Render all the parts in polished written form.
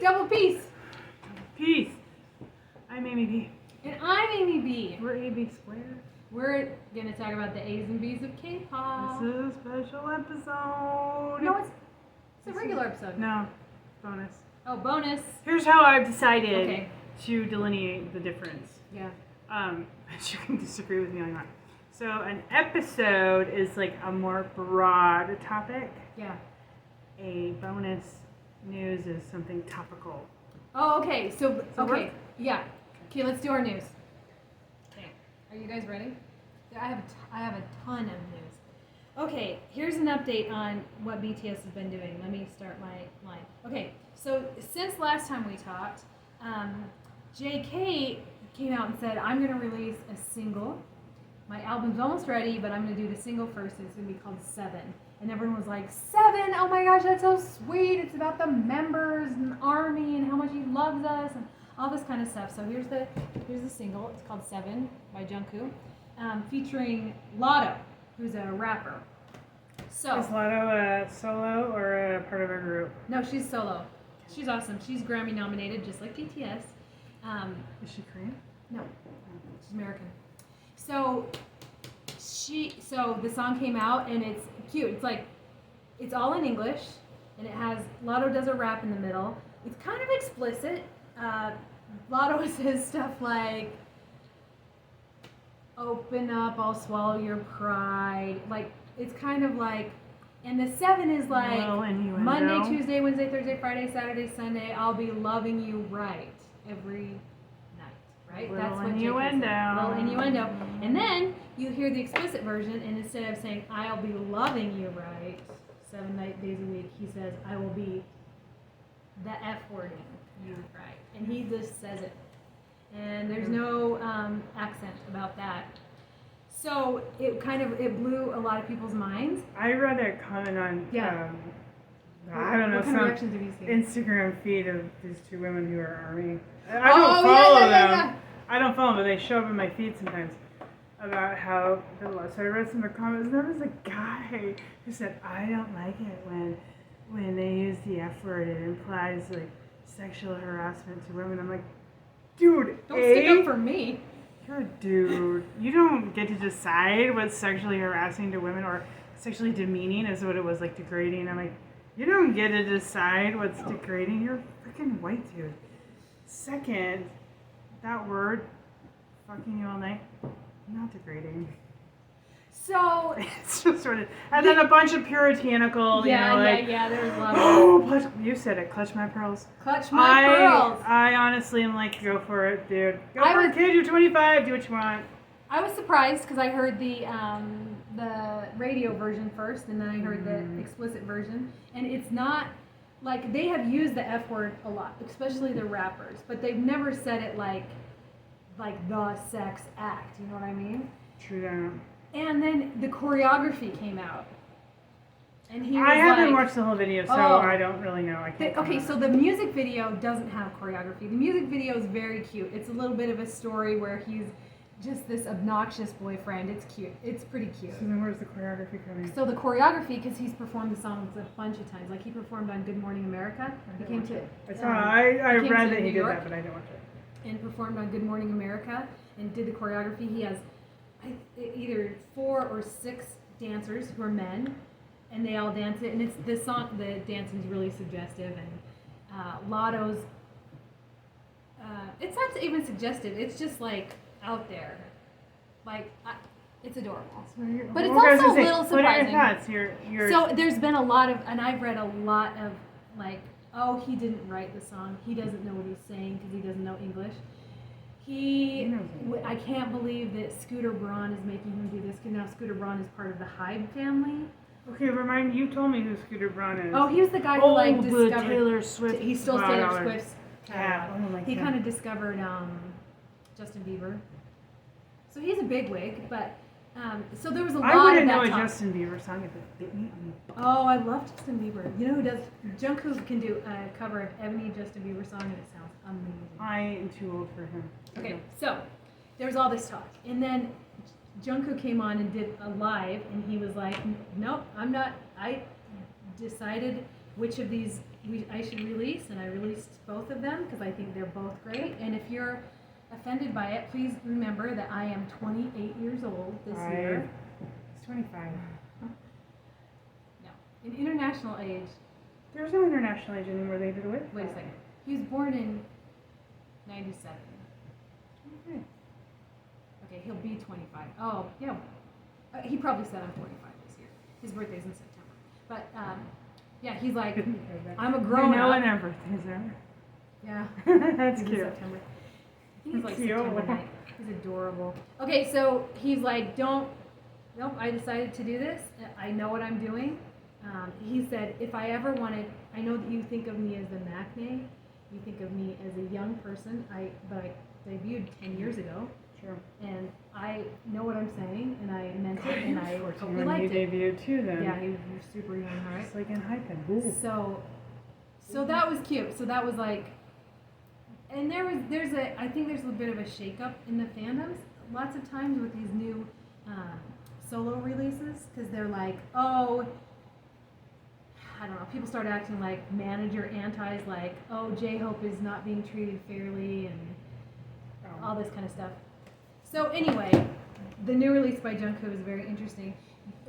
double peace. Peace. I'm Aimee B. And I'm Aimee B. We're AB squared. We're going to talk about the A's and B's of K-pop. This is a special episode. No, it's a regular episode. No, bonus. Oh, bonus. Here's how I've decided Okay. to delineate the difference. Yeah. But you can disagree with me on that. So an episode is like a more broad topic. Yeah. A bonus news is something topical. Oh, okay. So okay. work? Yeah. Okay, let's do our news. Okay. Are you guys ready? I have a ton of news. Okay, here's an update on what BTS has been doing. Let me start my line. Okay, so since last time we talked, JK came out and said, I'm going to release a single. My album's almost ready, but I'm going to do the single first, and it's going to be called Seven. And everyone was like, Seven? Oh my gosh, that's so sweet. It's about the members and Army and how much he loves us and all this kind of stuff. So here's the single. It's called Seven by Jungkook, featuring Lotto, who's a rapper. So Is Lotto a solo or a part of a group? No, she's solo. She's awesome. She's Grammy nominated, just like BTS. Is she Korean? No, she's American. So the song came out and it's cute. It's all in English and it has Lotto does a rap in the middle. It's kind of explicit. Lotto says stuff like, "Open up, I'll swallow your pride." Like it's kind of like, and the Seven is like Monday, Tuesday, Wednesday, Thursday, Friday, Saturday, Sunday. I'll be loving you right every night, right? Little innuendo. Little innuendo. And then you hear the explicit version, and instead of saying "I'll be loving you right 7 days a week," he says, "I will be the F wording you right," and he just says it, and there's no accent about that. So it blew a lot of people's minds. I read a comment on I don't know, what kind of reactions have you seen? Instagram feed of these two women who are Army. I don't follow them. Yeah. I don't follow them, but they show up in my feed sometimes about how so I read some of the comments. There was a guy who said, "I don't like it when they use the F word. It implies like sexual harassment to women." I'm like, dude, Don't stick up for me. You're a dude. You don't get to decide what's sexually harassing to women or sexually demeaning is what it was, like degrading. I'm like, you don't get to decide what's degrading. You're a freaking white dude. Second, that word, fucking you all night, not degrading. So It's just sort of, and then a bunch of puritanical, there's a lot of oh, you said it, clutch my pearls. clutch my pearls. I honestly am like, go for it, dude. Go for it, kid. You're 25. Do what you want. I was surprised because I heard the radio version first, and then I heard the explicit version, and it's not like they have used the F word a lot, especially the rappers, but they've never said it like the sex act. You know what I mean? True that. And then the choreography came out, and he was I haven't watched the whole video, so I don't really know. I can't. Okay, so the music video doesn't have choreography. The music video is very cute. It's a little bit of a story where he's just this obnoxious boyfriend. It's cute. It's pretty cute. So then where's the choreography coming? So the choreography, because he's performed the songs a bunch of times. Like he performed on Good Morning America. He came to. I read that he did that, but I didn't watch it. And performed on Good Morning America and did the choreography. He has either 4 or 6 dancers who are men, and they all dance it. And it's the song. The dancing is really suggestive, and Lotto's. It's not even suggestive. It's just like out there, like it's adorable. But it's also a little surprising. What are your thoughts? So there's been a lot of, and I've read a lot of like, oh, he didn't write the song. He doesn't know what he's saying because he doesn't know English. I can't believe that Scooter Braun is making him do this because now Scooter Braun is part of the Hyde family. Okay, you told me who Scooter Braun is. Oh, he was the guy who discovered Taylor Swift. He stole Taylor Swift's cat. Oh my God. He kind of discovered Justin Bieber. So he's a bigwig, but so there was a lot of that I wouldn't know a talk. Justin Bieber song if it bit me on the butt. Oh, I love Justin Bieber. You know who does? Jungkook can do a cover of any Justin Bieber song, and it sounds amazing. I am too old for him. Okay, so there was all this talk, and then Jungkook came on and did a live, and he was like, "Nope, I'm not. I decided which of these I should release, and I released both of them because I think they're both great. And if you're offended by it, please remember that I am 28 years old this year. It's 25. No, in international age. There's no international age anymore. They did away with Wait a that. second. He was born in 97. Okay. Okay, he'll be 25. Oh, yeah. He probably said I'm 45 this year. His birthday's in September. But, yeah, he's like, I'm a grown We know up. when our birthdays are. Yeah. That's He's cute. in September. I think it's like Cute. September 9th. He's adorable. Okay, so he's like, nope, I decided to do this. I know what I'm doing. He said, if I ever wanted, I know that you think of me as the Macne. You think of me as a young person. But I debuted 10 years ago. Sure. And I know what I'm saying, and I meant it, and I totally when liked you it. debuted too, then. Yeah, he was super young, right? It's like in hyphen. So that was cute. So that was like, and I think there's a bit of a shakeup in the fandoms. Lots of times with these new solo releases, because they're like, oh, I don't know. People start acting like manager antis, like, oh, J-Hope is not being treated fairly, and all this kind of stuff. So anyway, the new release by Jungkook is very interesting.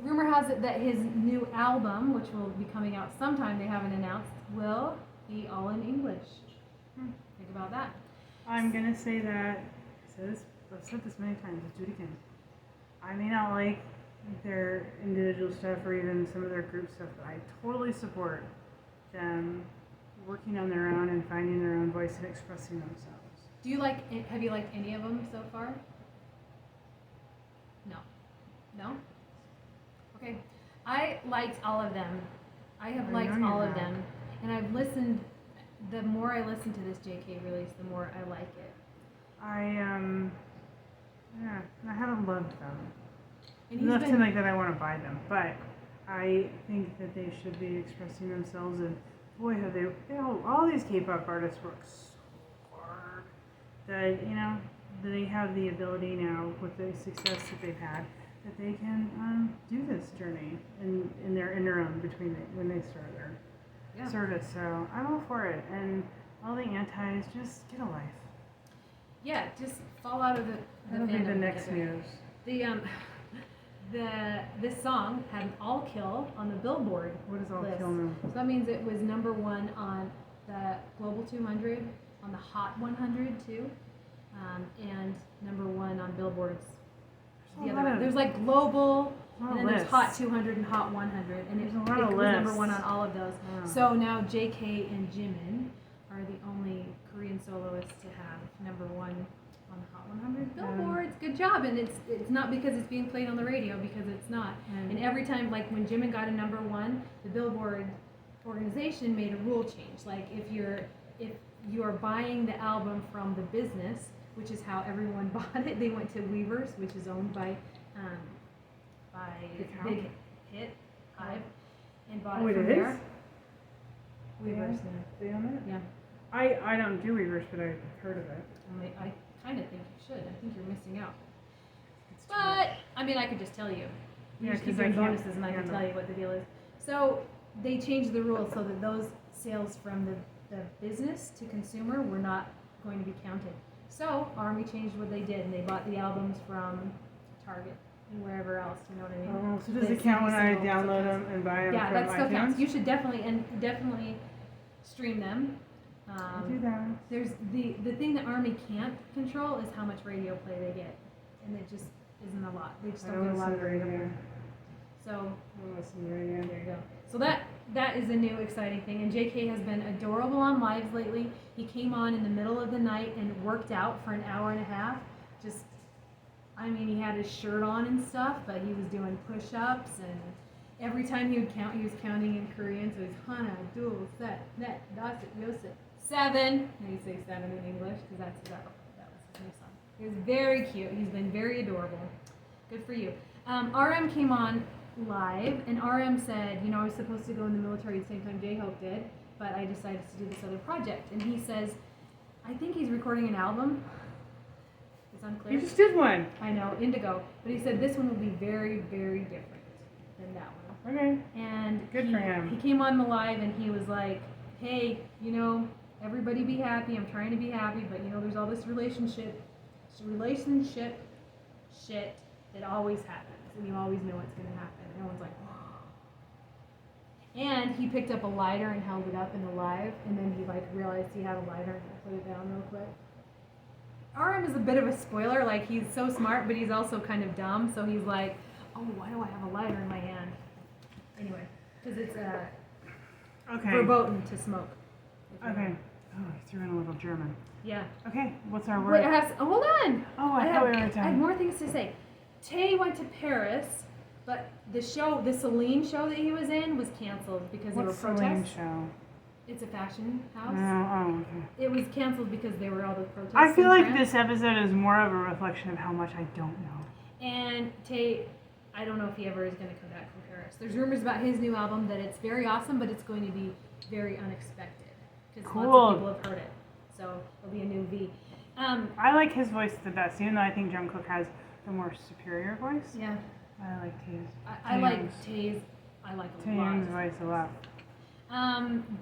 Rumor has it that his new album, which will be coming out sometime, they haven't announced, will be all in English. Think about that. I'm gonna say that. I've said this many times. Let's do it again. I may not like their individual stuff or even some of their group stuff, but I totally support them working on their own and finding their own voice and expressing themselves. Have you liked any of them so far? No? Okay. I liked all of them. I have liked all of them. And I've listened, the more I listen to this JK release, the more I like it. I haven't loved them. And Nothing like that I want to buy them, but I think that they should be expressing themselves, and boy, have all these K-pop artists work so hard that, they have the ability now with the success that they've had, that they can do this journey in their interim between when they start their service. So I'm all for it, and all the antis, just get a life. Yeah, just fall out of the That'll be fandom the next together. news. This song had an all kill on the Billboard What does all list. kill mean? So that means it was number 1 on the Global 200, on the Hot 100 too, and number 1 on Billboard's. There's like Global, and then there's Hot 200 and Hot 100, and it was number 1 on all of those. Wow. So now JK and Jimin are the only Korean soloists to have number 1 on the Hot 100 Billboards. Good job. And it's not because it's being played on the radio, because it's not. And every time, like when Jimin got a number 1, the Billboard organization made a rule change. Like if you are buying the album from the business, which is how everyone bought it, they went to Weavers, which is owned by Big Hit Hive, and bought it from there. Weavers, They own it? yeah. I don't do Weavers, but I've heard of it. I kind of think you should. I think you're missing out. But, I mean, I could just tell you. You just keep doing bonuses and I can tell you what the deal is. So, they changed the rules so that those sales from the business to consumer were not going to be counted. So, Army changed what they did, and they bought the albums from Target and wherever else, you know what I mean? Oh, so does it count when I download them and buy them yeah, from that still iTunes? counts. You should definitely stream them. I do that. There's the thing that Army can't control is how much radio play they get, and it just isn't a lot. They just don't get a lot of radio. So I don't listen to radio. there you go. So that is a new exciting thing, and JK has been adorable on lives lately. He came on in the middle of the night and worked out for an hour and a half. He had his shirt on and stuff, but he was doing push-ups, and every time he would count, he was counting in Korean. So he's Hana, Du, Set, Net, Dasit, Yosit, 7. And he'd say 7 in English because that was his new song. He was very cute. He's been very adorable. Good for you. RM came on live, and RM said, I was supposed to go in the military at the same time J-Hope did, but I decided to do this other project. And he says, I think he's recording an album. It's unclear. You just did one. I know, Indigo. But he said this one will be very, very different than that one. Okay. And Good for him. He came on the live and he was like, hey, everybody be happy. I'm trying to be happy, but there's all this relationship shit that always happens, and you always know what's going to happen. And everyone's like, and he picked up a lighter and held it up in the live, and then he realized he had a lighter and put it down real quick. RM is a bit of a spoiler. Like, he's so smart, but he's also kind of dumb. So he's like, oh, why do I have a lighter in my hand? Anyway, because it's verboten to smoke. Okay. Oh, I threw in a little German. Yeah. Okay, what's our word? Wait, hold on. Oh, I thought we were done. I have more things to say. Tay went to Paris, but the Celine show that he was in was canceled because there were protests. Celine show? It's a fashion house. Oh, okay. It was canceled because there were all the protests. I feel like France. this episode is more of a reflection of how much I don't know. And Tay, I don't know if he ever is going to come back from Paris. There's rumors about his new album that it's very awesome, but it's going to be very unexpected because lots of people have heard it. So it'll be a new V. I like his voice the best, even though I think Jungkook has the more superior voice. Yeah. I like Tae's. I like Tae's. I like a lot. Taehyung's voice a lot.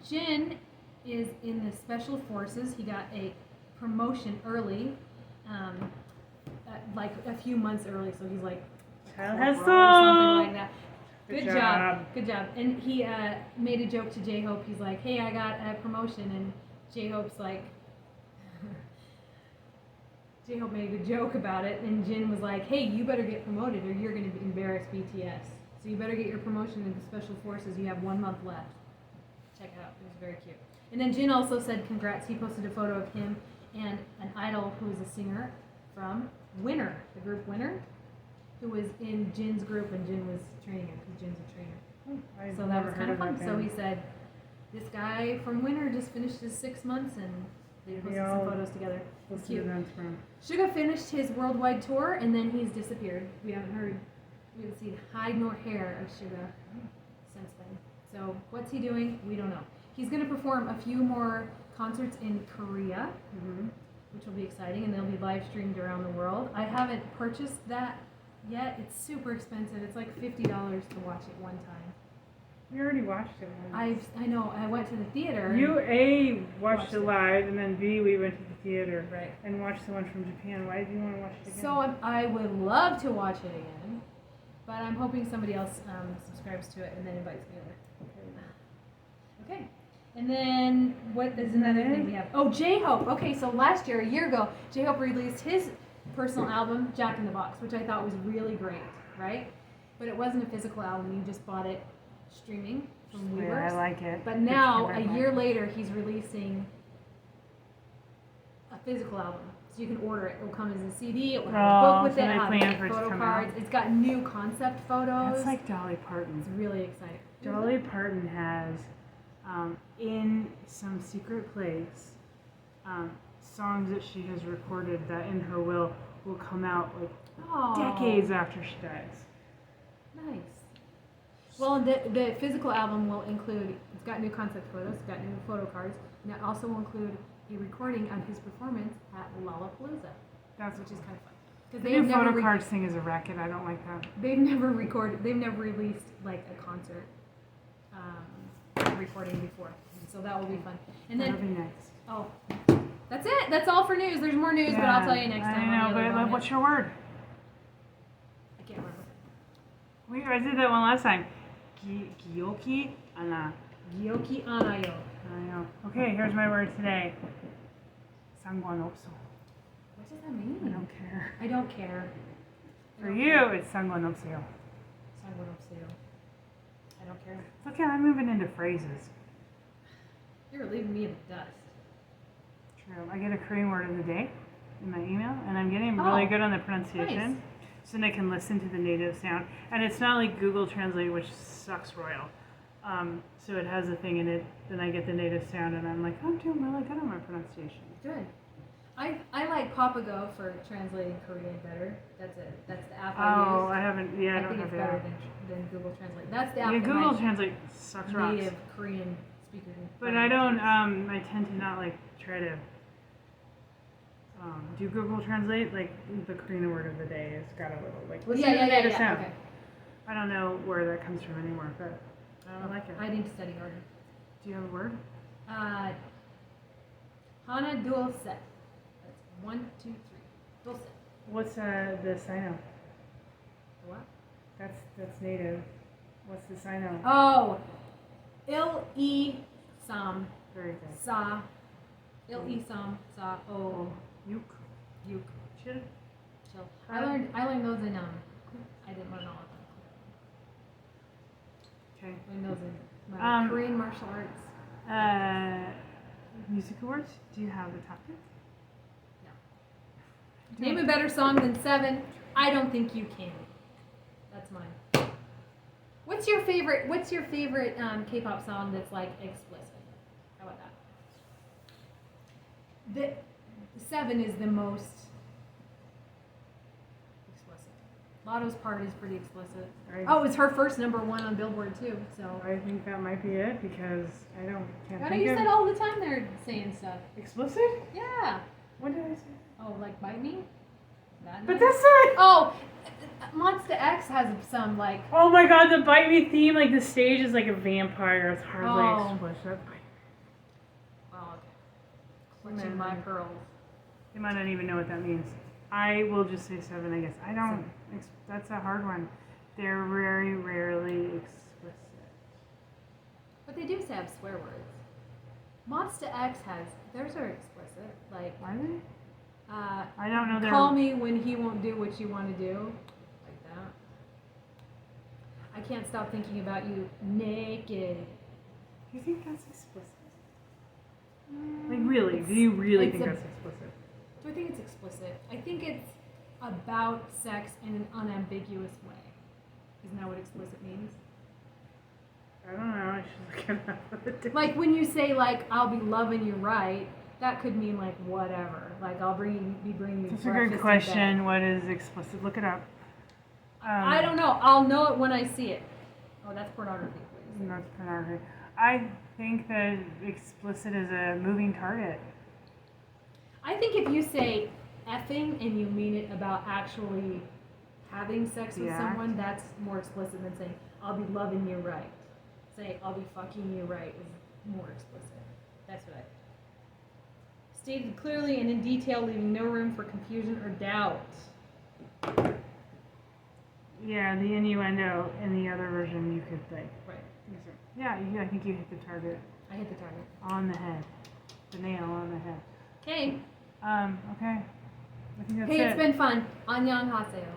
Jin is in the Special Forces. He got a promotion early, like a few months early, so he's like Child or something like that. Good job. Good job. And he made a joke to J-Hope. He's like, hey, I got a promotion, and J-Hope's like, J-Hope made a good joke about it, and Jin was like, hey, you better get promoted or you're going to embarrass BTS. So you better get your promotion into Special Forces. You have 1 month left. Check it out. It was very cute. And then Jin also said congrats. He posted a photo of him and an idol who is a singer from Winner, the group Winner, who was in Jin's group, and Jin was training him because Jin's a trainer. So that was kind of fun. So he said, this guy from Winner just finished his 6 months, and they posted some photos together. It's cute. Suga finished his worldwide tour, and then he's disappeared. We haven't seen hide nor hair of Suga since then. So what's he doing? We don't know. He's going to perform a few more concerts in Korea, which will be exciting, and they'll be live streamed around the world. I haven't purchased that yet. It's super expensive. It's like $50 to watch it one time. We already watched it once. I know. I went to the theater. You A, watched it live, and then B, we went to the theater and watched the one from Japan. Why did you want to watch it again? So I would love to watch it again, but I'm hoping somebody else subscribes to it and then invites me over. Okay. And then what is another thing we have? Oh, J-Hope. Okay, so last year, a year ago, J-Hope released his personal album, Jack in the Box, which I thought was really great, right? But it wasn't a physical album. You just bought it streaming from Weverse. Yeah, I like it. But now, a year later, he's releasing a physical album. So you can order it. It will come as a CD. It will have a book with it. It'll have photo cards. It's got new concept photos. That's like Dolly Parton. It's really exciting. Dolly Parton has, in some secret place, songs that she has recorded that in her will come out like decades after she dies. Nice. Well, the physical album will include, it's got new concept photos, it's got new photo cards, and it also will include a recording of his performance at Lollapalooza. Which is kind of fun. The new photo cards thing is a racket. I don't like that. They've never released like a concert recording before. So that will be fun. And that'll be next. Oh, that's it. That's all for news. There's more news, but I'll tell you next time. I know, but what's your word? I can't remember. I did that one last time. Gyoki ana. Gyoki anayo. I know. Okay, here's my word today. Sangwanopso. What does that mean? I don't care. I don't care. For you, it's Sangwanopseo. Sangwanopseo. I don't care. Look at I'm moving into phrases. You're leaving me in the dust. True. I get a Korean word of the day in my email, and I'm getting really good on the pronunciation. Nice. So then I can listen to the native sound. And it's not like Google Translate, which sucks royal. So it has a thing in it, then I get the native sound, and I'm like, I'm doing really good on my pronunciation. Good. I like Papago for translating Korean better. That's it. That's the app I use. Oh, I haven't. Yeah, I don't think have it's that. better than Google Translate. That's the app. Yeah, that Google my Translate sucks rocks. native Korean speaker. But I don't. I tend to not like try to do Google Translate. Like the Korean word of the day has got a little like. Yeah. Sound. Okay. I don't know where that comes from anymore, but I like it. I need to study harder. Do you have a word? Hana Dulce. That's 1, 2, 3. Dulce. What's the sino? What? That's native. What's the sino? Oh, Il-I-Sam. Very good. Sa. Il-I-Sam. Sa. Oh. Yuk. Yuk. Chill. Chill. I learned those in I didn't learn all of them. Okay. I learned those in my Korean martial arts. Music awards? Do you have the topic? No. Name a better song than Seven. I don't think you can. That's mine. What's your favorite K-pop song that's like explicit? How about that? The Seven is the most explicit. Lotto's part is pretty explicit. Right. Oh, it's her first #1 on Billboard too. So I think that might be it because I can't I know think you of said all the time they're saying stuff. explicit. Yeah. What did I say? Oh, like bite me? That But nice? that's not. Oh, Monsta X has some like. Oh my god, the bite me theme, like the stage is like a vampire. It's hardly explicit. Oh, okay. Clutching my pearls. They might not even know what that means. I will just say Seven, I guess. I don't. That's a hard one. They're very rarely explicit. But they do have swear words. Monsta X has. Theirs are explicit. Like. Are they? I don't know. Call me when he won't do what you want to do. Like that. I can't stop thinking about you naked. Do you think that's explicit? Like really? Do you really think that's explicit? Do I think it's explicit? I think it's about sex in an unambiguous way. Isn't that what explicit means? I don't know. I should look it up. Like when you say like I'll be loving you right, that could mean like whatever. Like I'll be bringing you. That's a good question. What is explicit? Look it up. I don't know. I'll know it when I see it. Oh, that's pornography. Please. That's pornography. I think that explicit is a moving target. I think if you say effing and you mean it about actually having sex with someone, that's more explicit than saying I'll be loving you right. Say I'll be fucking you right is more explicit. That's what I think. Stated clearly and in detail, leaving no room for confusion or doubt. Yeah, the innuendo in the other version you could think. Right. Yeah, I think you hit the target. I hit the target. On the head. The nail on the head. Okay. Okay. I think that's it. Hey, it's been fun. Annyeong haseyo.